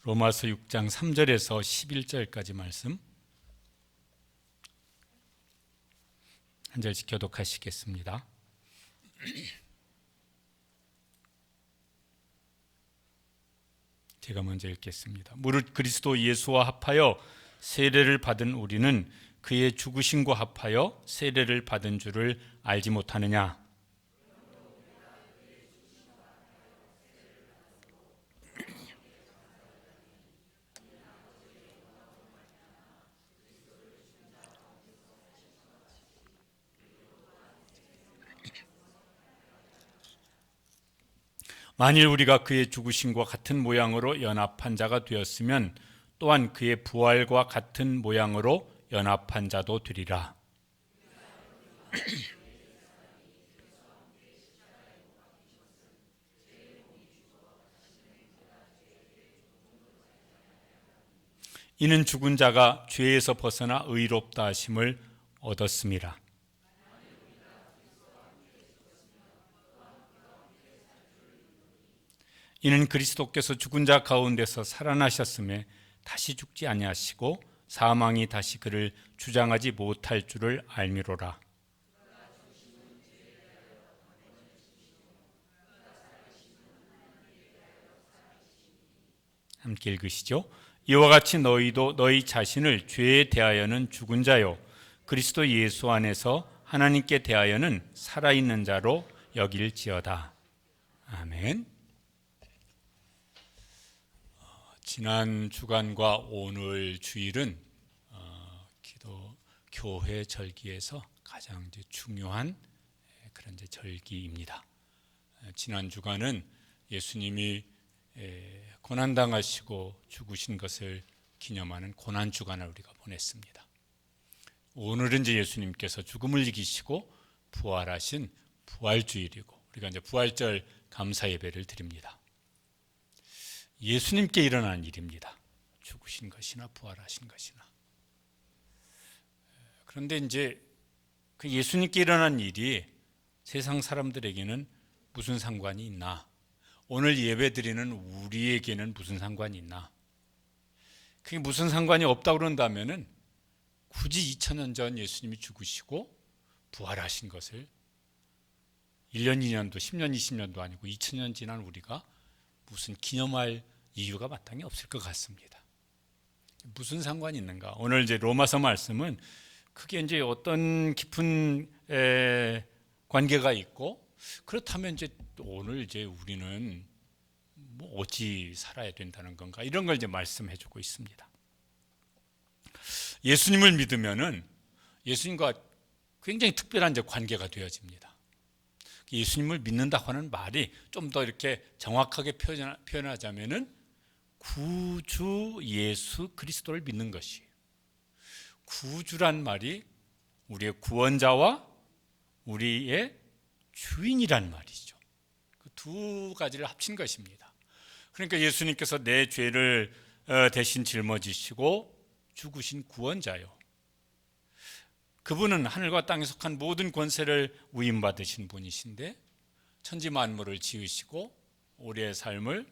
로마서 6장 3절에서 11절까지 말씀 한 절씩 교독하시겠습니다. 제가 먼저 읽겠습니다. 무릇 그리스도 예수와 합하여 세례를 받은 우리는 그의 죽으심과 합하여 세례를 받은 줄을 알지 못하느냐? 만일 우리가 그의 죽으심과 같은 모양으로 연합한 자가 되었으면 또한 그의 부활과 같은 모양으로 연합한 자도 되리라. 이는 죽은 자가 죄에서 벗어나 의롭다 하심을 얻었습니다. 이는 그리스도께서 죽은 자 가운데서 살아나셨음에 다시 죽지 아니하시고 사망이 다시 그를 주장하지 못할 줄을 알미로라. 함께 읽으시죠. 이와 같이 너희도 너희 자신을 죄에 대하여는 죽은 자요 그리스도 예수 안에서 하나님께 대하여는 살아있는 자로 여길지어다. 아멘. 지난 주간과 오늘 주일은 교회 절기에서 가장 중요한 그런 절기입니다. 지난 주간은 예수님이 고난당하시고 죽으신 것을 기념하는 고난 주간을 우리가 보냈습니다. 오늘은 이제 예수님께서 죽음을 이기시고 부활하신 부활주일이고 우리가 이제 부활절 감사 예배를 드립니다. 예수님께 일어난 일입니다. 죽으신 것이나 부활하신 것이나. 그런데 이제 그 예수님께 일어난 일이 세상 사람들에게는 무슨 상관이 있나? 오늘 예배 드리는 우리에게는 무슨 상관이 있나? 그게 무슨 상관이 없다고 그런다면은 굳이 2000년 전 예수님이 죽으시고 부활하신 것을 1년, 2년도, 10년, 20년도 아니고 2000년 지난 우리가 무슨 기념할 이유가 마땅히 없을 것 같습니다. 무슨 상관이 있는가? 오늘 이제 로마서 말씀은 크게 이제 어떤 깊은 관계가 있고 그렇다면 이제 오늘 이제 우리는 뭐 어찌 살아야 된다는 건가? 이런 걸 이제 말씀해주고 있습니다. 예수님을 믿으면은 예수님과 굉장히 특별한 이제 관계가 되어집니다. 예수님을 믿는다고 하는 말이 좀 더 이렇게 정확하게 표현하자면은 구주 예수 그리스도를 믿는 것이에요. 구주란 말이 우리의 구원자와 우리의 주인이란 말이죠. 그 두 가지를 합친 것입니다. 그러니까 예수님께서 내 죄를 대신 짊어지시고 죽으신 구원자요. 그분은 하늘과 땅에 속한 모든 권세를 위임받으신 분이신데 천지 만물을 지으시고 우리의 삶을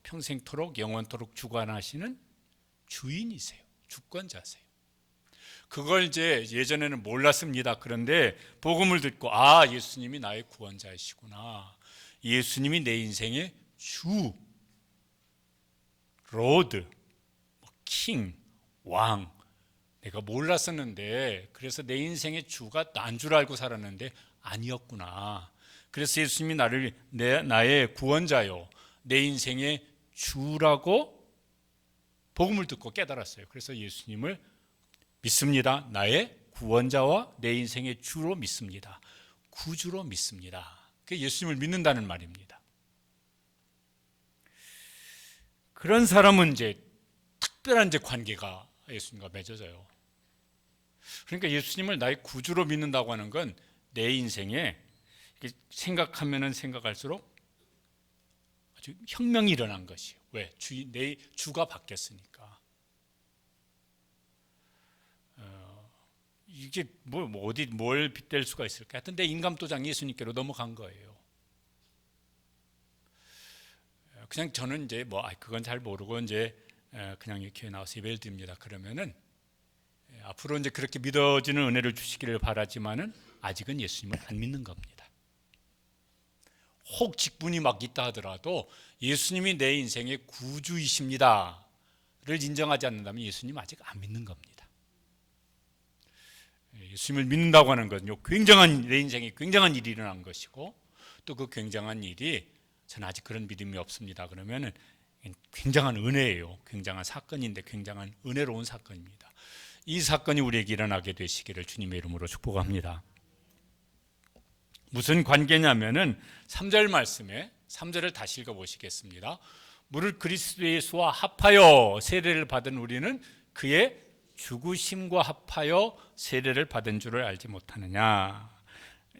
평생토록 영원토록 주관하시는 주인이세요. 주권자세요. 그걸 이제 예전에는 몰랐습니다. 그런데 복음을 듣고 예수님이 나의 구원자이시구나. 예수님이 내 인생의 주, 로드, 킹, 왕. 내가 몰랐었는데 그래서 내 인생의 주가 난 줄 알고 살았는데 아니었구나. 그래서 예수님이 나의 구원자요. 내 인생의 주라고 복음을 듣고 깨달았어요. 그래서 예수님을 믿습니다. 나의 구원자와 내 인생의 주로 믿습니다. 구주로 믿습니다. 그게 예수님을 믿는다는 말입니다. 그런 사람은 이제 특별한 이제 관계가 예수님과 맺어져요. 그러니까 예수님을 나의 구주로 믿는다고 하는 건 내 인생에 생각하면은 생각할수록 아주 혁명이 일어난 것이에요. 왜? 내 주가 바뀌었으니까. 이게 뭘 빗댈 수가 있을까? 하여튼 내 인감도장 예수님께로 넘어간 거예요. 그냥 저는 이제 그건 잘 모르고 이제 그냥 이 교회 나와서 예배를 드립니다. 그러면은 앞으로 이제 그렇게 믿어지는 은혜를 주시기를 바라지만은 아직은 예수님을 안 믿는 겁니다. 혹 직분이 막 있다 하더라도 예수님이 내 인생의 구주이십니다를 인정하지 않는다면 예수님 아직 안 믿는 겁니다. 예수님을 믿는다고 하는 것은요, 내 인생에 굉장한 일이 일어난 것이고, 또 그 굉장한 일이 저는 아직 그런 믿음이 없습니다. 그러면은 굉장한 은혜예요. 굉장한 사건인데 굉장한 은혜로운 사건입니다. 이 사건이 우리에게 일어나게 되시기를 주님의 이름으로 축복합니다. 무슨 관계냐면은 3절 말씀에 3절을 다시 읽어보시겠습니다. 무릇 그리스도 예수와 합하여 세례를 받은 우리는 그의 죽으심과 합하여 세례를 받은 줄을 알지 못하느냐.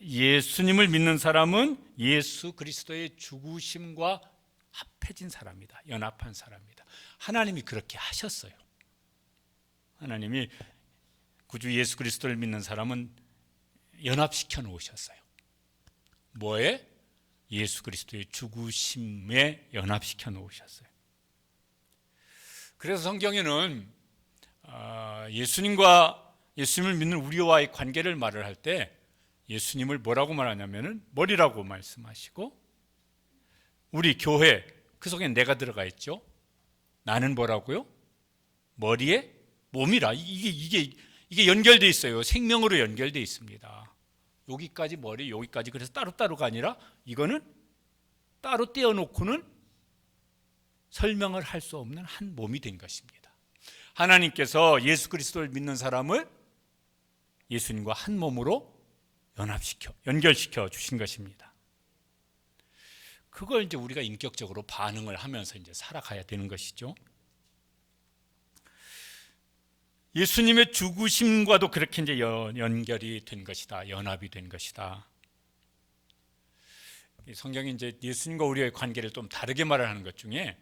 예수님을 믿는 사람은 예수 그리스도의 죽으심과 합해진 사람이다. 연합한 사람이다. 하나님이 그렇게 하셨어요. 하나님이 구주 예수 그리스도를 믿는 사람은 연합시켜 놓으셨어요. 뭐에? 예수 그리스도의 죽으심에 연합시켜 놓으셨어요. 그래서 성경에는 예수님을 믿는 우리와의 관계를 말을 할 때 예수님을 뭐라고 말하냐면은 머리라고 말씀하시고, 우리 교회 그 속에 내가 들어가 있죠. 나는 뭐라고요? 머리에 몸이라. 이게 연결돼 있어요. 생명으로 연결돼 있습니다. 여기까지 머리, 여기까지. 그래서 따로따로가 아니라 이거는 따로 떼어놓고는 설명을 할 수 없는 한 몸이 된 것입니다. 하나님께서 예수 그리스도를 믿는 사람을 예수님과 한 몸으로 연결시켜 주신 것입니다. 그걸 이제 우리가 인격적으로 반응을 하면서 이제 살아가야 되는 것이죠. 예수님의 죽으심과도 그렇게 이제 연결이 된 것이다. 연합이 된 것이다. 성경이 이제 예수님과 우리의 관계를 좀 다르게 말을 하는 것 중에,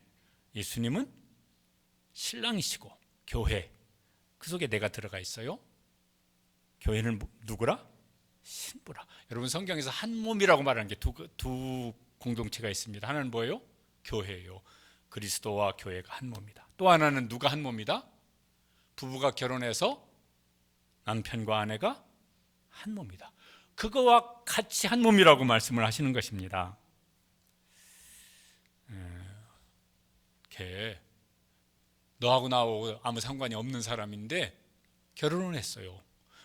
예수님은 신랑이시고 교회 그 속에 내가 들어가 있어요. 교회는 누구라? 신부라. 여러분, 성경에서 한 몸이라고 말하는 게 두 공동체가 있습니다. 하나는 뭐예요? 교회예요. 그리스도와 교회가 한 몸이다. 또 하나는 누가 한 몸이다? 부부가 결혼해서 남편과 아내가 한 몸이다. 그거와 같이 한 몸이라고 말씀을 하시는 것입니다. 너하고 나하고 아무 상관이 없는 사람인데 결혼을 했어요.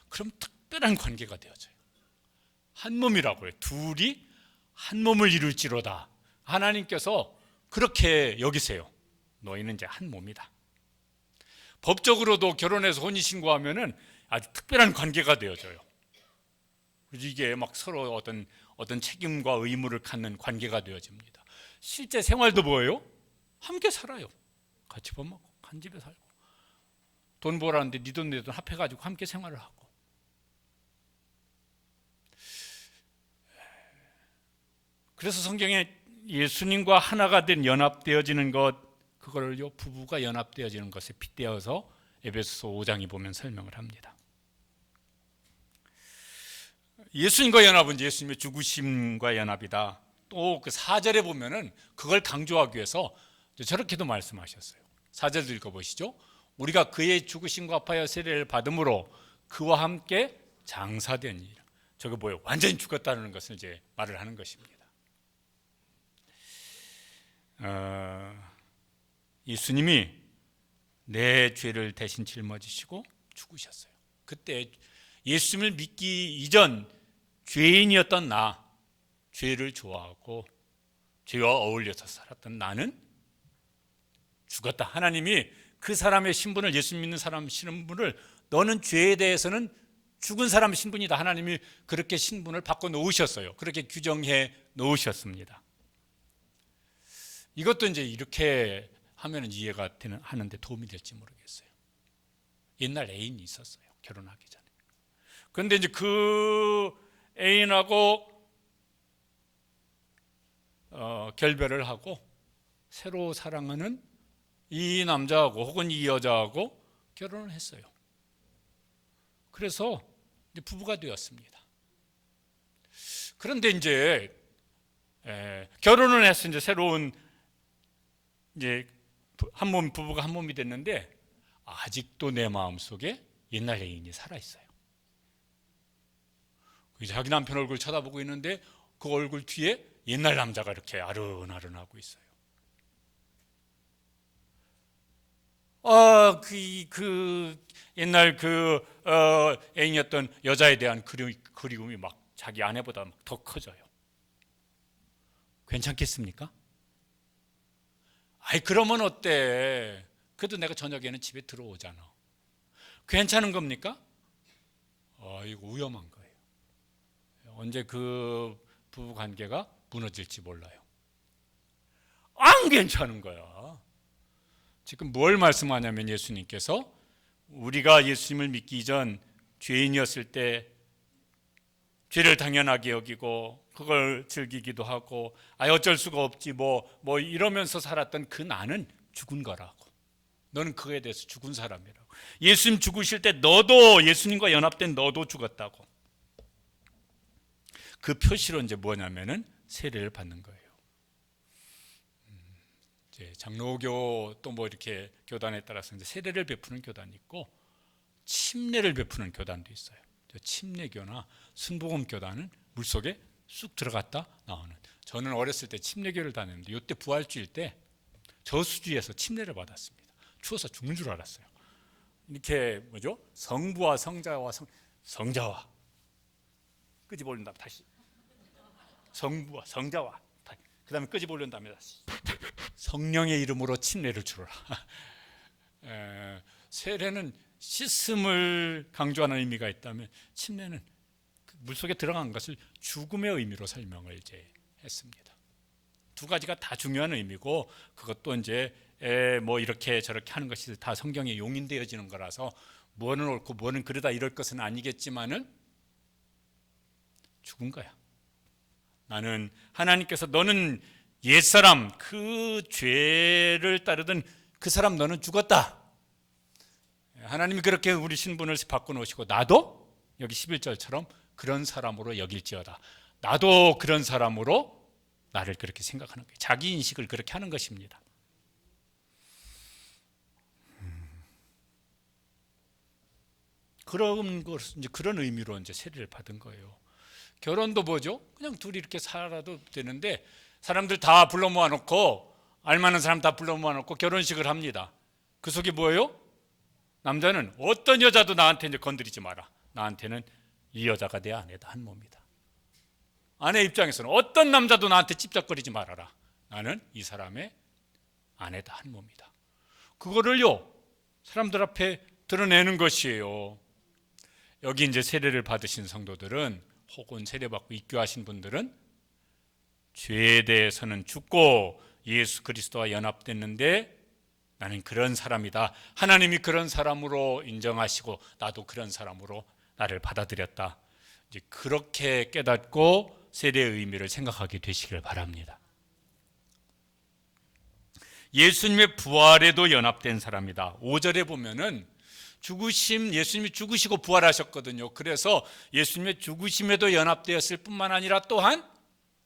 그럼 특별한 관계가 되어져요. 한 몸이라고 해요. 둘이 한 몸을 이룰지로다. 하나님께서 그렇게 여기세요. 너희는 이제 한 몸이다. 법적으로도 결혼해서 혼인신고하면은 아주 특별한 관계가 되어져요. 이게 막 서로 어떤 책임과 의무를 갖는 관계가 되어집니다. 실제 생활도 뭐예요? 함께 살아요. 같이 밥 먹고 한 집에 살고, 돈 벌었는데 네 돈 내 돈 합해가지고 함께 생활을 하고. 그래서 성경에 예수님과 하나가 된 연합되어지는 것, 그거를요 부부가 연합되어지는 것에 빗대어서 에베소서 5장에 보면 설명을 합니다. 예수님과 연합은 예수님의 죽으심과 연합이다. 또 그 4절에 보면은 그걸 강조하기 위해서 저렇게도 말씀하셨어요. 4절 읽어보시죠. 우리가 그의 죽으심과 합하여 세례를 받음으로 그와 함께 장사된 일. 저게 뭐예요? 완전히 죽었다는 것을 이제 말을 하는 것입니다. 예수님이 내 죄를 대신 짊어지시고 죽으셨어요. 그때 예수님을 믿기 이전 죄인이었던 나, 죄를 좋아하고 죄와 어울려서 살았던 나는 죽었다. 하나님이 그 사람의 신분을, 예수 믿는 사람 신분을, 너는 죄에 대해서는 죽은 사람 신분이다. 하나님이 그렇게 신분을 바꿔 놓으셨어요. 그렇게 규정해 놓으셨습니다. 이것도 이제 이렇게 하면 이해가 하는데 도움이 될지 모르겠어요. 옛날 애인이 있었어요. 결혼하기 전에. 그런데 이제 그 애인하고 결별을 하고 새로 사랑하는 이 남자하고 혹은 이 여자하고 결혼을 했어요. 그래서 이제 부부가 되었습니다. 그런데 이제 결혼을 해서 이제 새로운 이제 부부가 한 몸이 됐는데 아직도 내 마음속에 옛날 애인이 살아있어요. 자기 남편 얼굴 쳐다보고 있는데 그 얼굴 뒤에 옛날 남자가 이렇게 아른아른하고 있어요. 옛날 애인이었던 여자에 대한 그리움이 막 자기 아내보다 더 커져요. 괜찮겠습니까? 아이, 그러면 어때? 그래도 내가 저녁에는 집에 들어오잖아. 괜찮은 겁니까? 이거 위험한 거예요. 언제 그 부부 관계가 무너질지 몰라요. 안 괜찮은 거야. 지금 뭘 말씀하냐면 예수님께서 우리가 예수님을 믿기 전 죄인이었을 때 죄를 당연하게 여기고 그걸 즐기기도 하고 어쩔 수가 없지 뭐 이러면서 살았던 그 나는 죽은 거라고. 너는 그에 대해서 죽은 사람이라고. 예수님 죽으실 때 너도 예수님과 연합된 너도 죽었다고. 그 표시로 이제 뭐냐면은 세례를 받는 거예요. 이제 장로교 또 뭐 이렇게 교단에 따라서 이제 세례를 베푸는 교단이 있고 침례를 베푸는 교단도 있어요. 침례교나 순복음 교단은 물속에 쑥 들어갔다 나오는. 저는 어렸을 때 침례교를 다녔는데 이때 부활주일 때 저수지에서 침례를 받았습니다. 추워서 죽는 줄 알았어요. 이렇게 성부와 성자와 성자와 끄집어 올린 다음에 다시 성부와 성자와 그 다음에 끄집어 올린 다음에 다시 성령의 이름으로 침례를 주라. 세례는 씻음을 강조하는 의미가 있다면 침례는 물속에 들어간 것을 죽음의 의미로 설명을 이제 했습니다. 두 가지가 다 중요한 의미고 그것도 이제 뭐 이렇게 저렇게 하는 것이 다 성경에 용인되어지는 거라서 뭐는 옳고 뭐는 그러다 이럴 것은 아니겠지만은 죽은 거야. 나는 하나님께서 너는 옛사람 그 죄를 따르던 그 사람 너는 죽었다. 하나님이 그렇게 우리 신분을 바꿔놓으시고 나도 여기 11절처럼 그런 사람으로 여길지어다. 나도 그런 사람으로 나를 그렇게 생각하는 거예요. 자기 인식을 그렇게 하는 것입니다. 그런 이제 그런 의미로 이제 세례를 받은 거예요. 결혼도 뭐죠? 그냥 둘이 이렇게 살아도 되는데 사람들 다 불러 모아놓고 알만한 사람 다 불러 모아놓고 결혼식을 합니다. 그 속에 뭐예요? 남자는 어떤 여자도 나한테 이제 건드리지 마라. 나한테는 이 여자가 내 아내다 한 몸이다. 아내 입장에서는 어떤 남자도 나한테 찝쩍거리지 말아라. 나는 이 사람의 아내다 한 몸이다. 그거를요 사람들 앞에 드러내는 것이에요. 여기 이제 세례를 받으신 성도들은 혹은 세례받고 입교하신 분들은 죄에 대해서는 죽고 예수 그리스도와 연합됐는데 나는 그런 사람이다. 하나님이 그런 사람으로 인정하시고 나도 그런 사람으로 나를 받아들였다. 이제 그렇게 깨닫고 세례의 의미를 생각하게 되시길 바랍니다. 예수님의 부활에도 연합된 사람이다. 5절에 보면은 예수님이 죽으시고 부활하셨거든요. 그래서 예수님의 죽으심에도 연합되었을 뿐만 아니라 또한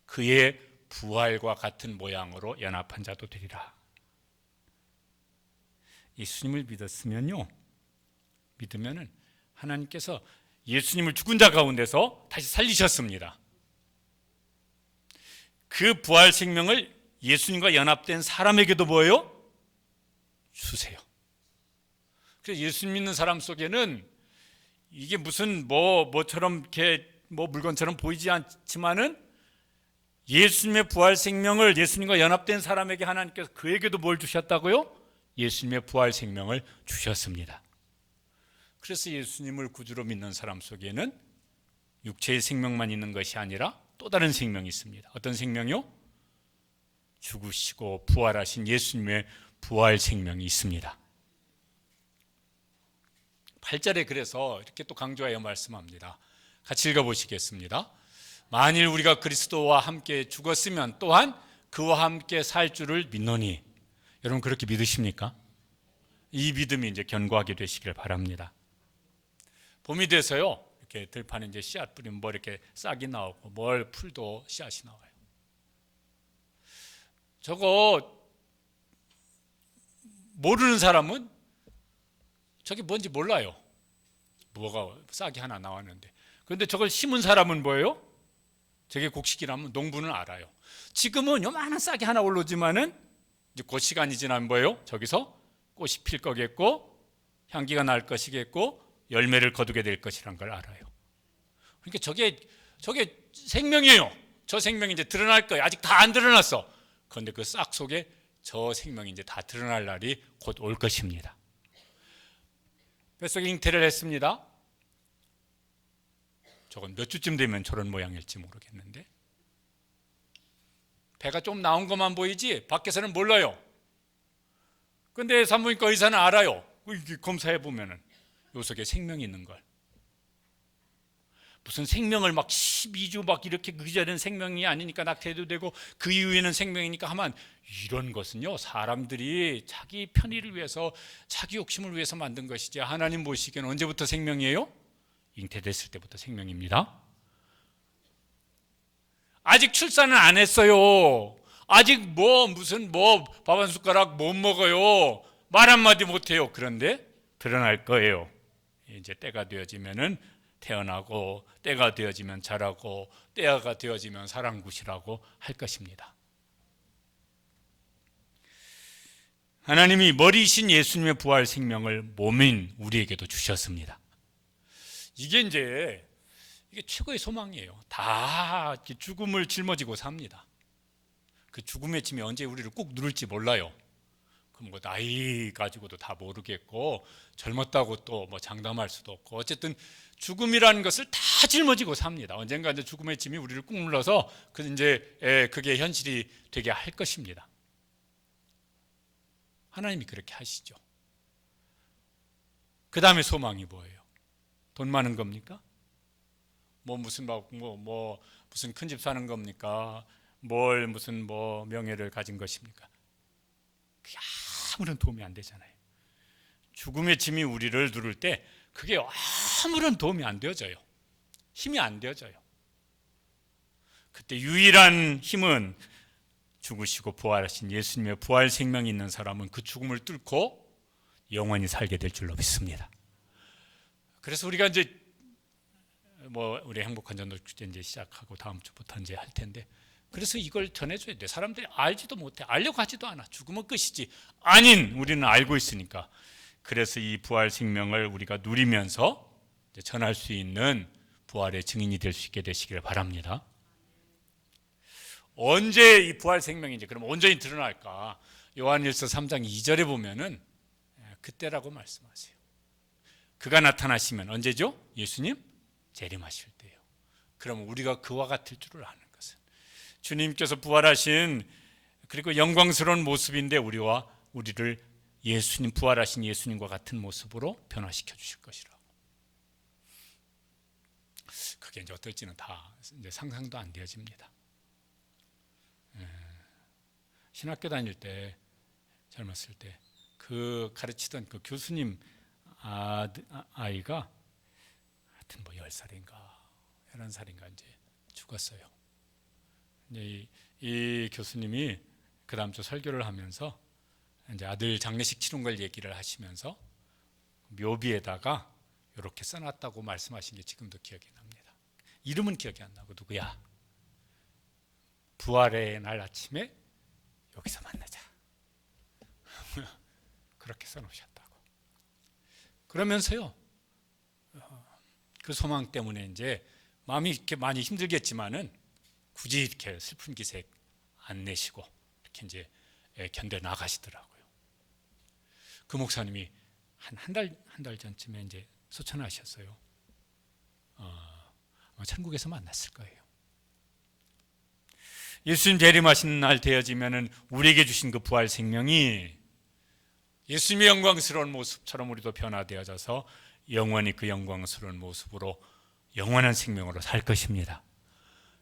그의 부활과 같은 모양으로 연합한 자도 되리라. 예수님을 믿으면은 하나님께서 예수님을 죽은 자 가운데서 다시 살리셨습니다. 그 부활 생명을 예수님과 연합된 사람에게도 뭐예요? 주세요. 그래서 예수 믿는 사람 속에는 이게 무슨 뭐처럼 이렇게 물건처럼 보이지 않지만은 예수님의 부활 생명을 예수님과 연합된 사람에게 하나님께서 그에게도 뭘 주셨다고요? 예수님의 부활 생명을 주셨습니다. 그래서 예수님을 구주로 믿는 사람 속에는 육체의 생명만 있는 것이 아니라 또 다른 생명이 있습니다. 어떤 생명이요? 죽으시고 부활하신 예수님의 부활 생명이 있습니다. 8절에 그래서 이렇게 또 강조하여 말씀합니다. 같이 읽어보시겠습니다. 만일 우리가 그리스도와 함께 죽었으면 또한 그와 함께 살 줄을 믿노니. 여러분 그렇게 믿으십니까? 이 믿음이 이제 견고하게 되시길 바랍니다. 봄이 돼서요 이렇게 들판에 이제 씨앗 뿌리면 뭐 이렇게 싹이 나오고 풀도 씨앗이 나와요. 저거 모르는 사람은 저게 뭔지 몰라요. 뭐가 싹이 하나 나왔는데. 그런데 저걸 심은 사람은 뭐예요? 저게 곡식이라면 농부는 알아요. 지금은 요만한 싹이 하나 올라오지만은 이제 그 시간이 지나면 뭐예요? 저기서 꽃이 필 거겠고 향기가 날 것이겠고 열매를 거두게 될 것이란 걸 알아요. 그러니까 저게 생명이에요. 저 생명이 이제 드러날 거예요. 아직 다 안 드러났어. 그런데 그 싹 속에 저 생명이 이제 다 드러날 날이 곧 올 것입니다. 뱃속에 잉태를 했습니다. 저건 몇 주쯤 되면 저런 모양일지 모르겠는데 배가 좀 나온 것만 보이지 밖에서는 몰라요. 근데 산부인과 의사는 알아요. 검사해 보면은 요 속에 생명이 있는 걸. 무슨 생명을 막 12주 막 이렇게 기다리는 생명이 아니니까 낙태해도 되고 그 이후에는 생명이니까 하면 이런 것은요 사람들이 자기 편의를 위해서 자기 욕심을 위해서 만든 것이지 하나님 보시기에는 언제부터 생명이에요? 잉태됐을 때부터 생명입니다. 아직 출산은 안 했어요. 아직 무슨 밥 한 숟가락 못 먹어요. 말 한마디 못 해요. 그런데 드러날 거예요. 이제 때가 되어지면은 태어나고 때가 되어지면 자라고 때가 되어지면 사랑굿이라고 할 것입니다. 하나님이 머리이신 예수님의 부활 생명을 몸인 우리에게도 주셨습니다. 이게 최고의 소망이에요. 다 죽음을 짊어지고 삽니다. 그 죽음의 짐이 언제 우리를 꼭 누를지 몰라요. 그럼 뭐 나이 가지고도 다 모르겠고 젊었다고 또 뭐 장담할 수도 없고 어쨌든 죽음이라는 것을 다 짊어지고 삽니다. 언젠가 이제 죽음의 짐이 우리를 꾹 눌러서 그게 현실이 되게 할 것입니다. 하나님이 그렇게 하시죠. 그 다음에 소망이 뭐예요? 돈 많은 겁니까? 무슨 큰 집 사는 겁니까? 무슨 명예를 가진 것입니까? 그게 아무런 도움이 안 되잖아요. 죽음의 짐이 우리를 누를 때 그게 아무런 도움이 안 되어져요. 힘이 안 되어져요. 그때 유일한 힘은 죽으시고 부활하신 예수님의 부활 생명이 있는 사람은 그 죽음을 뚫고 영원히 살게 될 줄로 믿습니다. 그래서 우리가 이제 우리 행복한 전도축제 이제 시작하고 다음 주부터 이제 할 텐데 그래서 이걸 전해줘야 돼. 사람들이 알지도 못해. 알려고 하지도 않아. 죽으면 끝이지. 아닌 우리는 알고 있으니까. 그래서 이 부활 생명을 우리가 누리면서 전할 수 있는 부활의 증인이 될 수 있게 되시기를 바랍니다. 언제 이 부활 생명인지 그럼 온전히 드러날까? 요한일서 3장 2절에 보면은 그때라고 말씀하세요. 그가 나타나시면 언제죠? 예수님 재림하실 때예요. 그럼 우리가 그와 같을 줄을 아는 것은 주님께서 부활하신 그리고 영광스러운 모습인데 우리를 부활하신 예수님과 같은 모습으로 변화시켜 주실 것이라고. 그게 이제 어떨지는 다 이제 상상도 안 되어집니다. 신학교 다닐 때 젊었을 때 그 가르치던 그 교수님 아이가 하여튼 10살인가 11살인가 이제 죽었어요. 이제 이 교수님이 그 다음 주 설교를 하면서 이제 아들 장례식 치른 걸 얘기를 하시면서 묘비에다가 이렇게 써놨다고 말씀하신 게 지금도 기억이 납니다. 이름은 기억이 안 나고 누구야? 부활의 날 아침에 여기서 만나자. 그렇게 써놓으셨다고. 그러면서요, 그 소망 때문에 이제 마음이 이렇게 많이 힘들겠지만은 굳이 이렇게 슬픈 기색 안 내시고 이렇게 이제 견뎌 나가시더라고요. 그 목사님이 한 달 전쯤에 이제 소천하셨어요. 아마 천국에서 만났을 거예요. 예수님 재림하시는 날 되어지면은 우리에게 주신 그 부활 생명이 예수님의 영광스러운 모습처럼 우리도 변화되어져서 영원히 그 영광스러운 모습으로 영원한 생명으로 살 것입니다.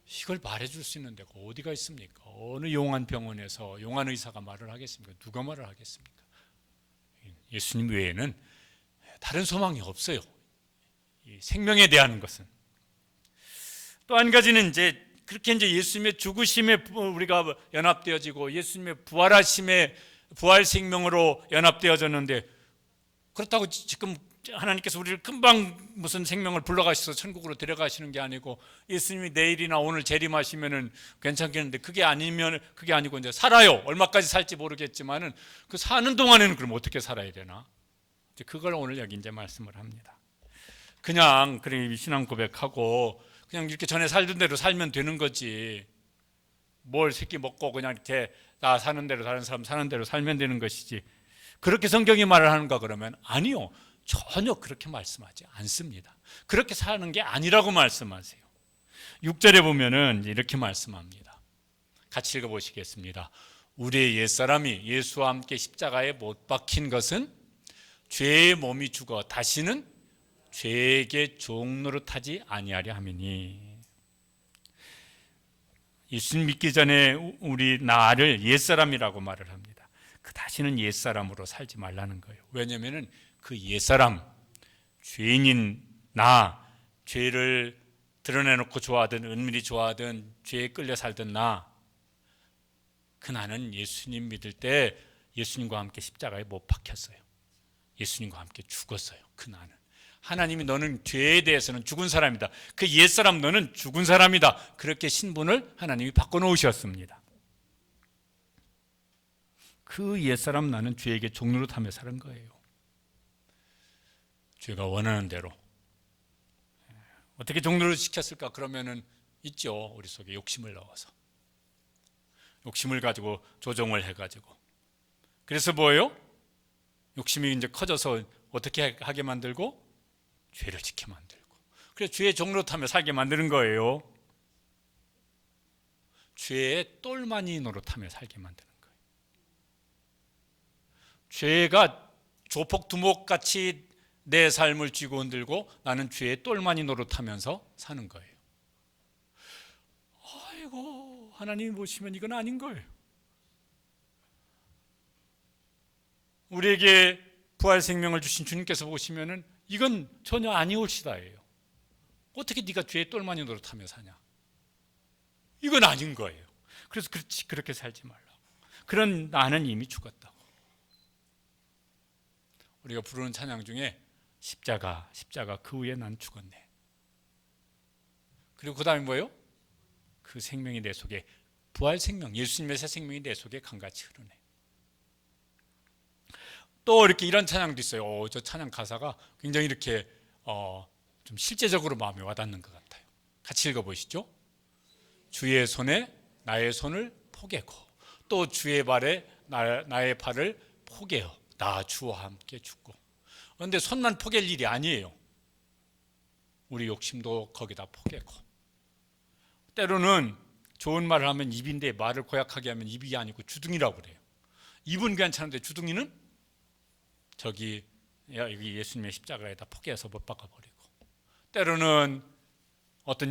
이걸 말해줄 수 있는 데가 어디가 있습니까? 어느 용한 병원에서 용한 의사가 말을 하겠습니까? 누가 말을 하겠습니까? 예수님 외에는 다른 소망이 없어요. 이 생명에 대한 것은. 또 한 가지는 이제 그렇게 이제 예수님의 죽으심에 우리가 연합되어지고 예수님의 부활하심에 부활 생명으로 연합되어졌는데, 그렇다고 지금 하나님께서 우리를 금방 무슨 생명을 불러가셔서 천국으로 데려가시는 게 아니고, 예수님이 내일이나 오늘 재림하시면은 괜찮겠는데, 그게 아니고 이제 살아요. 얼마까지 살지 모르겠지만은 그 사는 동안에는 그럼 어떻게 살아야 되나? 이제 그걸 오늘 여기 이제 말씀을 합니다. 그냥 신앙 고백하고 그냥 이렇게 전에 살던 대로 살면 되는 거지. 뭘 새끼 먹고 그냥 이렇게 나 사는 대로 다른 사람 사는 대로 살면 되는 것이지. 그렇게 성경이 말을 하는가 그러면 아니요. 전혀 그렇게 말씀하지 않습니다. 그렇게 사는 게 아니라고 말씀하세요. 6절에 보면은 이렇게 말씀합니다. 같이 읽어보시겠습니다. 우리의 옛사람이 예수와 함께 십자가에 못 박힌 것은 죄의 몸이 죽어 다시는 죄에게 종노릇하지 아니하려 함이니. 예수님 믿기 전에 우리 나를 옛사람이라고 말을 합니다. 그 다시는 옛사람으로 살지 말라는 거예요. 왜냐하면 그 옛사람, 죄인인 나, 죄를 드러내놓고 좋아하든 은밀히 좋아하든 죄에 끌려 살던 나, 그 나는 예수님 믿을 때 예수님과 함께 십자가에 못 박혔어요. 예수님과 함께 죽었어요. 그 나는. 하나님이 너는 죄에 대해서는 죽은 사람이다. 그 옛사람 너는 죽은 사람이다. 그렇게 신분을 하나님이 바꿔놓으셨습니다. 그 옛사람 나는 죄에게 종노릇하며 사는 거예요. 죄가 원하는 대로. 어떻게 종노릇 시켰을까? 그러면은 있죠. 우리 속에 욕심을 넣어서. 욕심을 가지고 조종을 해가지고. 그래서 뭐예요? 욕심이 이제 커져서 어떻게 하게 만들고? 죄를 지게 만들고. 그래서 죄의 종노릇하며 살게 만드는 거예요. 죄의 똘마니 노릇하며 살게 만드는 거예요. 죄가 조폭 두목같이 내 삶을 쥐고 흔들고 나는 죄의 똘마니 노릇하면서 사는 거예요. 아이고, 하나님이 보시면 이건 아닌 거예요. 우리에게 부활 생명을 주신 주님께서 보시면은 이건 전혀 아니올시다예요. 어떻게 네가 죄의 똘마니 노릇하며 사냐? 이건 아닌 거예요. 그래서 그렇게 살지 말라고. 그런 나는 이미 죽었다고. 우리가 부르는 찬양 중에 십자가 그 후에 난 죽었네. 그리고 그 다음에 뭐예요? 그 생명이 내 속에, 부활 생명, 예수님의 새 생명이 내 속에 강같이 흐르네. 또 이렇게 이런 찬양도 있어요. 저 찬양 가사가 굉장히 이렇게 좀 실제적으로 마음에 와닿는 것 같아요. 같이 읽어보시죠. 주의 손에 나의 손을 포개고 또 주의 발에 나의 발을 포개어 나 주와 함께 죽고. 그런데 손만 포갤 일이 아니에요. 우리 욕심도 거기다 포개고, 때로는 좋은 말을 하면 입인데 말을 고약하게 하면 입이 아니고 주둥이라고 그래요. 입은 괜찮은데 주둥이는 여기 예수님의 십자가에다 포개서 못 박아버리고, 때로는 어떤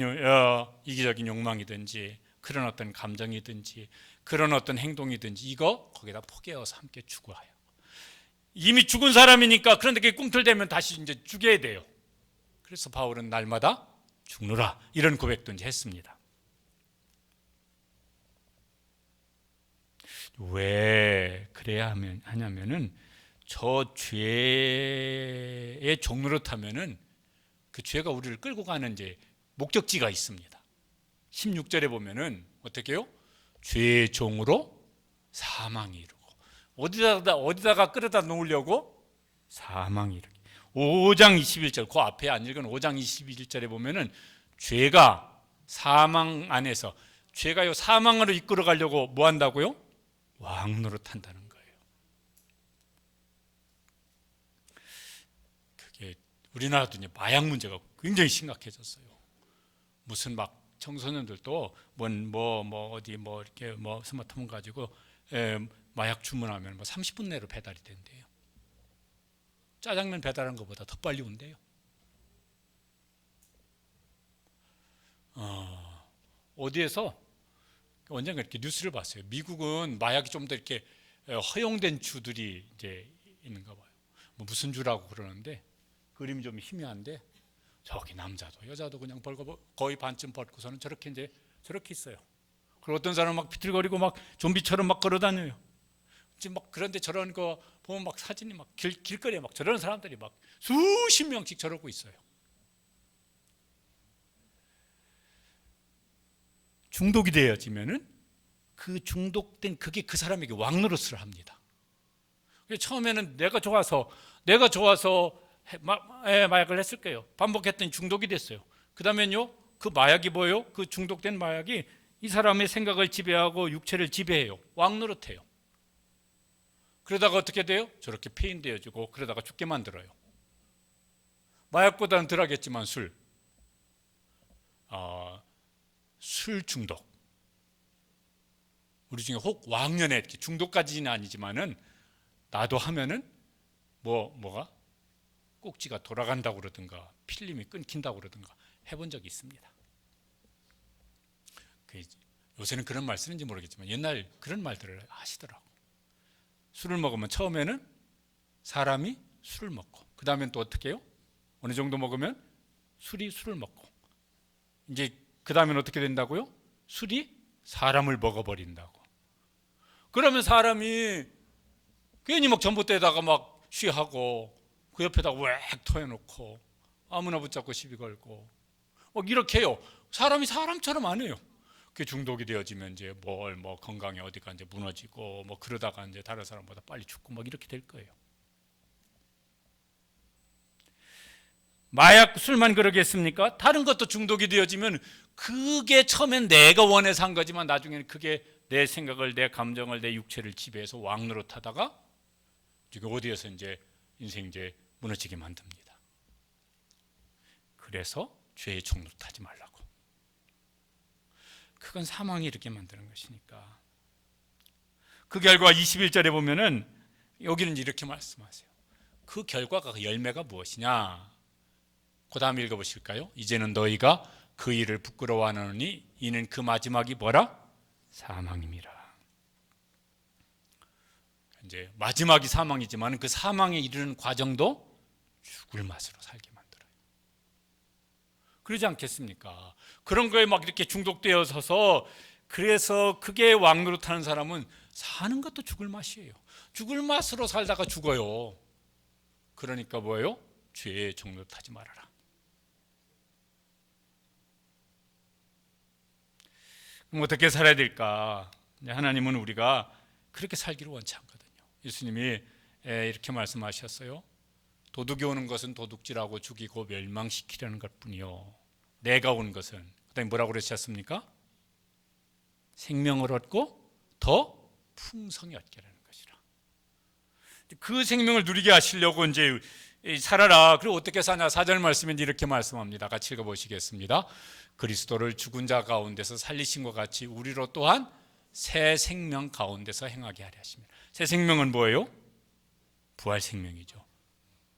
이기적인 욕망이든지 그런 어떤 감정이든지 그런 어떤 행동이든지 이거 거기다 포개어서 함께 죽어요. 이미 죽은 사람이니까. 그런데 그게 꿈틀대면 다시 이제 죽여야 돼요. 그래서 바울은 날마다 죽노라 이런 고백도 이제 했습니다. 왜 그래야 하냐면은 저 죄의 종노릇하면은 그 죄가 우리를 끌고 가는 이제 목적지가 있습니다. 16절에 보면은 어떻게 해요? 죄의 종으로 사망이 이르고. 어디다가 끌어다 놓으려고? 사망이 이르고. 5장 21절, 그 앞에 안 읽은 5장 21절에 보면은 죄가 사망 안에서, 죄가요 사망으로 이끌어 가려고 뭐 한다고요? 왕노릇 한다는 거예요. 그게 우리나라도 이제 마약 문제가 굉장히 심각해졌어요. 무슨 막 청소년들도 어디 이렇게 스마트폰 가지고 마약 주문하면 30분 내로 배달이 된대요. 짜장면 배달한 것보다 더 빨리 온대요. 어디에서 언젠가 이렇게 뉴스를 봤어요. 미국은 마약이 좀 더 이렇게 허용된 주들이 이제 있는가 봐요. 무슨 주라고 그러는데 그림이 좀 희미한데 저기 남자도 여자도 그냥 거의 반쯤 벗고서는 저렇게 있어요. 그리고 어떤 사람은 막 비틀거리고 막 좀비처럼 막 걸어다녀요. 지금 막 그런데 저런 거 보면 막 사진이 막 길거리에 막 저런 사람들이 막 수십 명씩 저러고 있어요. 중독이 되어지면은 그 중독된 그게 그 사람에게 왕노릇을 합니다. 처음에는 내가 좋아서 마약을 했을 거예요. 반복했더니 중독이 됐어요. 그 다음엔요, 그 마약이 뭐예요? 그 중독된 마약이 이 사람의 생각을 지배하고 육체를 지배해요. 왕노릇해요. 그러다가 어떻게 돼요? 저렇게 폐인되어지고 그러다가 죽게 만들어요. 마약보다는 덜하겠지만 술 중독. 우리 중에 혹 왕년에 중독까지는 아니지만은 나도 하면은 뭐가 꼭지가 돌아간다고 그러든가 필름이 끊긴다고 그러든가 해본 적이 있습니다. 요새는 그런 말 쓰는지 모르겠지만 옛날 그런 말들을 하시더라고. 술을 먹으면 처음에는 사람이 술을 먹고 그 다음엔 또 어떻게 해요? 어느 정도 먹으면 술이 술을 먹고 이제 그 다음엔 어떻게 된다고요? 술이 사람을 먹어버린다고. 그러면 사람이 괜히 막 전봇대에다가 막 쉬하고 그 옆에다가 웩 토해놓고 아무나 붙잡고 시비 걸고 막 이렇게 해요. 사람이 사람처럼 안 해요. 그게 중독이 되어지면 이제 뭐 건강에 어디가 이제 무너지고 뭐 그러다가 이제 다른 사람보다 빨리 죽고 막 이렇게 될 거예요. 마약, 술만 그러겠습니까? 다른 것도 중독이 되어지면 그게 처음엔 내가 원해서 한 거지만 나중에는 그게 내 생각을, 내 감정을, 내 육체를 지배해서 왕노릇하다가 지금 어디에서 이제 인생 이제 무너지게 만듭니다. 그래서 죄의 종노릇하지 말라고. 그건 사망이 이렇게 만드는 것이니까. 그 결과 21절에 보면은 여기는 이렇게 말씀하세요. 그 결과가 그 열매가 무엇이냐? 그 다음 읽어보실까요? 이제는 너희가 그 일을 부끄러워하노니 이는 그 마지막이 뭐라? 사망임이라. 이제 마지막이 사망이지만 그 사망에 이르는 과정도 죽을 맛으로 살게 만들어요. 그러지 않겠습니까? 그런 거에 막 이렇게 중독되어서서 그래서 그게 왕노릇하는 사람은 사는 것도 죽을 맛이에요. 죽을 맛으로 살다가 죽어요. 그러니까 뭐예요? 죄에 종노릇하지 말아라. 그럼 어떻게 살아야 될까? 하나님은 우리가 그렇게 살기를 원치 않거든요. 예수님이 이렇게 말씀하셨어요. 도둑이 오는 것은 도둑질하고 죽이고 멸망시키려는 것뿐이요. 내가 온 것은 그다음에 뭐라고 그러셨습니까? 생명을 얻고 더 풍성히 얻게라는 것이라. 그 생명을 누리게 하시려고 이제 살아라. 그리고 어떻게 사냐? 4절 말씀에 이렇게 말씀합니다. 같이 읽어보시겠습니다. 그리스도를 죽은 자 가운데서 살리신 것 같이 우리로 또한 새 생명 가운데서 행하게 하려 하십니다. 새 생명은 뭐예요? 부활 생명이죠.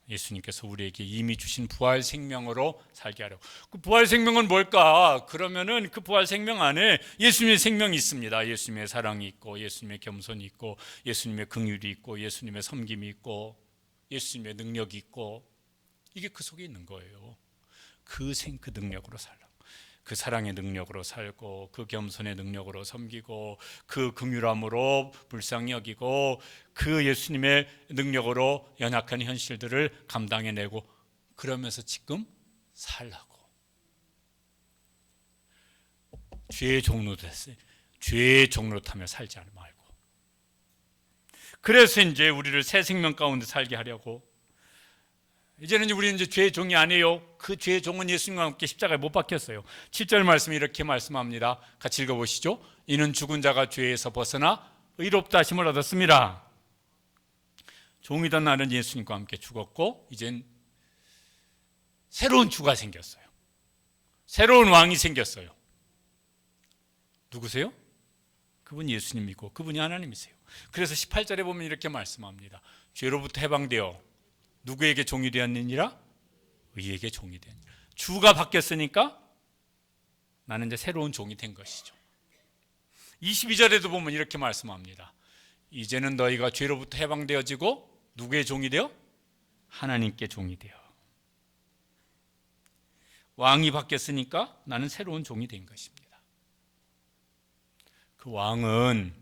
예수님께서 우리에게 이미 주신 부활 생명으로 살게 하려고. 그 부활 생명은 뭘까? 그러면은 그 부활 생명 안에 예수님의 생명이 있습니다. 예수님의 사랑이 있고, 예수님의 겸손이 있고, 예수님의 긍휼이 있고, 예수님의 섬김이 있고, 예수님의 능력이 있고, 이게 그 속에 있는 거예요. 그 능력으로 살라고. 그 사랑의 능력으로 살고, 그 겸손의 능력으로 섬기고, 그 긍휼함으로 불쌍히 여기고, 그 예수님의 능력으로 연약한 현실들을 감당해내고, 그러면서 지금 살라고. 죄의 종노릇했어요. 죄의 종노릇하며 살지 말고. 그래서 이제 우리를 새 생명 가운데 살게 하려고. 이제는 우리는 이제 죄의 종이 아니에요. 그 죄의 종은 예수님과 함께 십자가에 못 박혔어요. 7절 말씀이 이렇게 말씀합니다. 같이 읽어보시죠. 이는 죽은 자가 죄에서 벗어나 의롭다 하심을 얻었습니다. 종이던 나는 예수님과 함께 죽었고 이젠 새로운 주가 생겼어요. 새로운 왕이 생겼어요. 누구세요? 그분 예수님이고 그분이 하나님이세요. 그래서 18절에 보면 이렇게 말씀합니다. 죄로부터 해방되어 누구에게 종이 되었느니라? 의에게 종이 되었느니라. 주가 바뀌었으니까 나는 이제 새로운 종이 된 것이죠. 22절에도 보면 이렇게 말씀합니다. 이제는 너희가 죄로부터 해방되어지고 누구의 종이 되어? 하나님께 종이 되어. 왕이 바뀌었으니까 나는 새로운 종이 된 것입니다. 그 왕은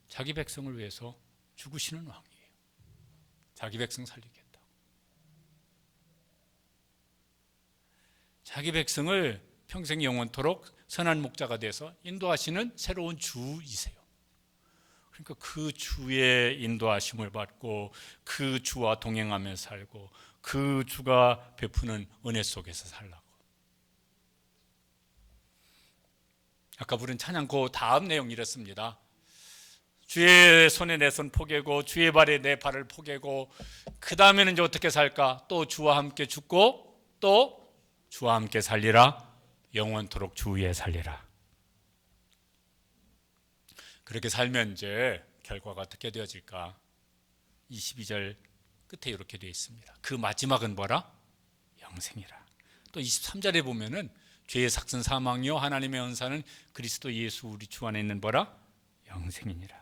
자기 백성을 위해서 죽으시는 왕이에요. 자기 백성 살리겠다. 자기 백성을 평생 영원토록 선한 목자가 돼서 인도하시는 새로운 주이세요. 그러니까 그 주의 인도하심을 받고 그 주와 동행하며 살고 그 주가 베푸는 은혜 속에서 살라고. 아까 부른 찬양 그 다음 내용 이렇습니다. 주의 손에 내 손 포개고 주의 발에 내 발을 포개고 그 다음에는 이제 어떻게 살까? 또 주와 함께 죽고 또 주와 함께 살리라. 영원토록 주 위에 살리라. 그렇게 살면 이제 결과가 어떻게 되어질까? 22절 끝에 이렇게 되어 있습니다. 그 마지막은 뭐라? 영생이라. 또 23절에 보면은 죄의 삭슨 사망이요 하나님의 은사는 그리스도 예수 우리 주 안에 있는 뭐라? 영생이니라.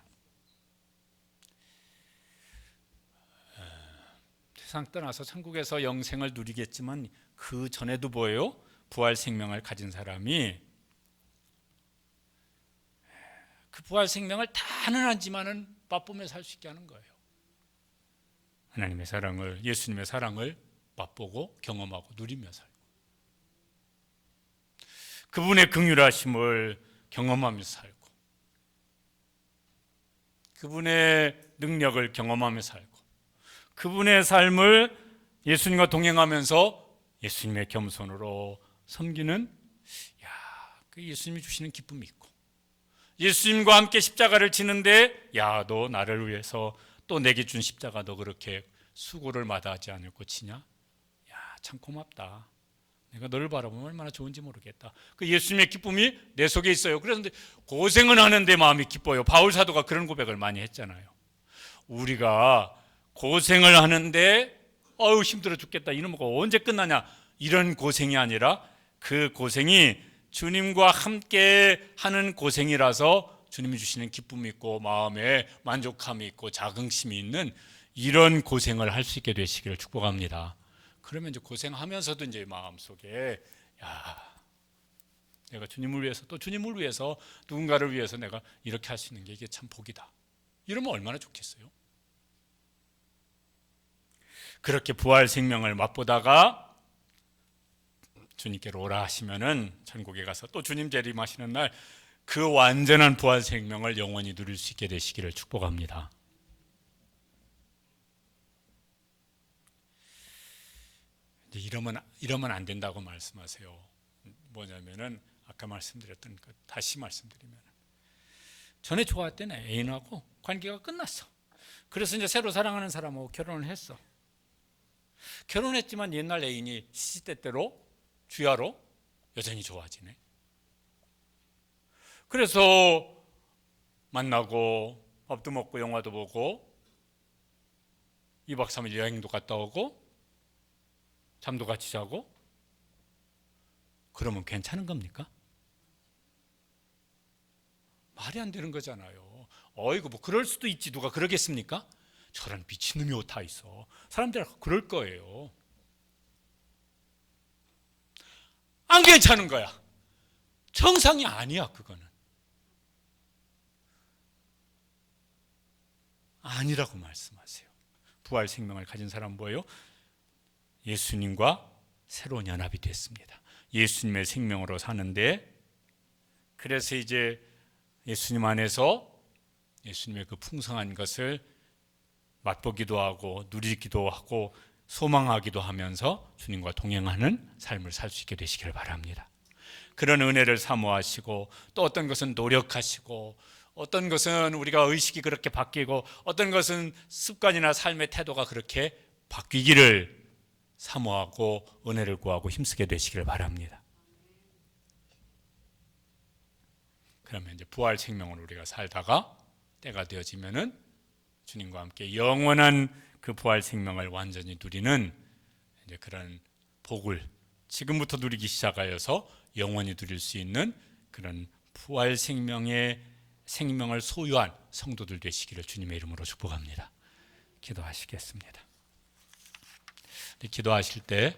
세상 떠나서 천국에서 영생을 누리겠지만 그 전에도 뭐예요? 부활 생명을 가진 사람이 그 부활 생명을 다는 하지만은 맛보며 살 수 있게 하는 거예요. 하나님의 사랑을, 예수님의 사랑을 맛보고 경험하고 누리며 살고 그분의 긍휼하심을 경험하며 살고 그분의 능력을 경험하며 살고 그분의 삶을 예수님과 동행하면서 예수님의 겸손으로 섬기는 그 예수님이 주시는 기쁨이 있고 예수님과 함께 십자가를 지는데 너 나를 위해서 또 내게 준 십자가 너 그렇게 수고를 마다하지 않고 지냐? 참 고맙다. 내가 너를 바라보면 얼마나 좋은지 모르겠다. 그 예수님의 기쁨이 내 속에 있어요. 그런데 고생은 하는데 마음이 기뻐요. 바울 사도가 그런 고백을 많이 했잖아요. 우리가 고생을 하는데 힘들어 죽겠다. 이놈의 언제 끝나냐? 이런 고생이 아니라 그 고생이 주님과 함께 하는 고생이라서 주님이 주시는 기쁨이 있고 마음에 만족함이 있고 자긍심이 있는 이런 고생을 할 수 있게 되시기를 축복합니다. 그러면 이제 고생하면서도 이제 마음속에 내가 주님을 위해서 또 주님을 위해서 누군가를 위해서 내가 이렇게 할 수 있는 게 이게 참 복이다. 이러면 얼마나 좋겠어요. 그렇게 부활 생명을 맛보다가 주님께로 오라 하시면은 천국에 가서 또 주님 재림하시는 날 그 완전한 부활 생명을 영원히 누릴 수 있게 되시기를 축복합니다. 이제 이러면 안 된다고 말씀하세요. 뭐냐면은 아까 말씀드렸던 것 다시 말씀드리면 전에 좋아했던 애인하고 관계가 끝났어. 그래서 이제 새로 사랑하는 사람하고 결혼을 했어. 결혼했지만 옛날 애인이 시시때때로 주야로 여전히 좋아지네. 그래서 만나고 밥도 먹고 영화도 보고 2박 3일 여행도 갔다 오고 잠도 같이 자고 그러면 괜찮은 겁니까? 말이 안 되는 거잖아요. 어이구 뭐 그럴 수도 있지 누가 그러겠습니까? 저런 미친놈이 다 있어. 사람들 그럴 거예요. 안 괜찮은 거야. 정상이 아니야 그거는. 아니라고 말씀하세요. 부활 생명을 가진 사람은 뭐예요? 예수님과 새로운 연합이 됐습니다. 예수님의 생명으로 사는데 그래서 이제 예수님 안에서 예수님의 그 풍성한 것을 맛보기도 하고 누리기도 하고 소망하기도 하면서 주님과 동행하는 삶을 살 수 있게 되시기를 바랍니다. 그런 은혜를 사모하시고 또 어떤 것은 노력하시고 어떤 것은 우리가 의식이 그렇게 바뀌고 어떤 것은 습관이나 삶의 태도가 그렇게 바뀌기를 사모하고 은혜를 구하고 힘쓰게 되시기를 바랍니다. 그러면 이제 부활 생명으로 우리가 살다가 때가 되어지면은 주님과 함께 영원한 그 부활 생명을 완전히 누리는 이제 그런 복을 지금부터 누리기 시작하여서 영원히 누릴 수 있는 그런 부활 생명의 생명을 소유한 성도들 되시기를 주님의 이름으로 축복합니다. 기도하시겠습니다. 기도하실 때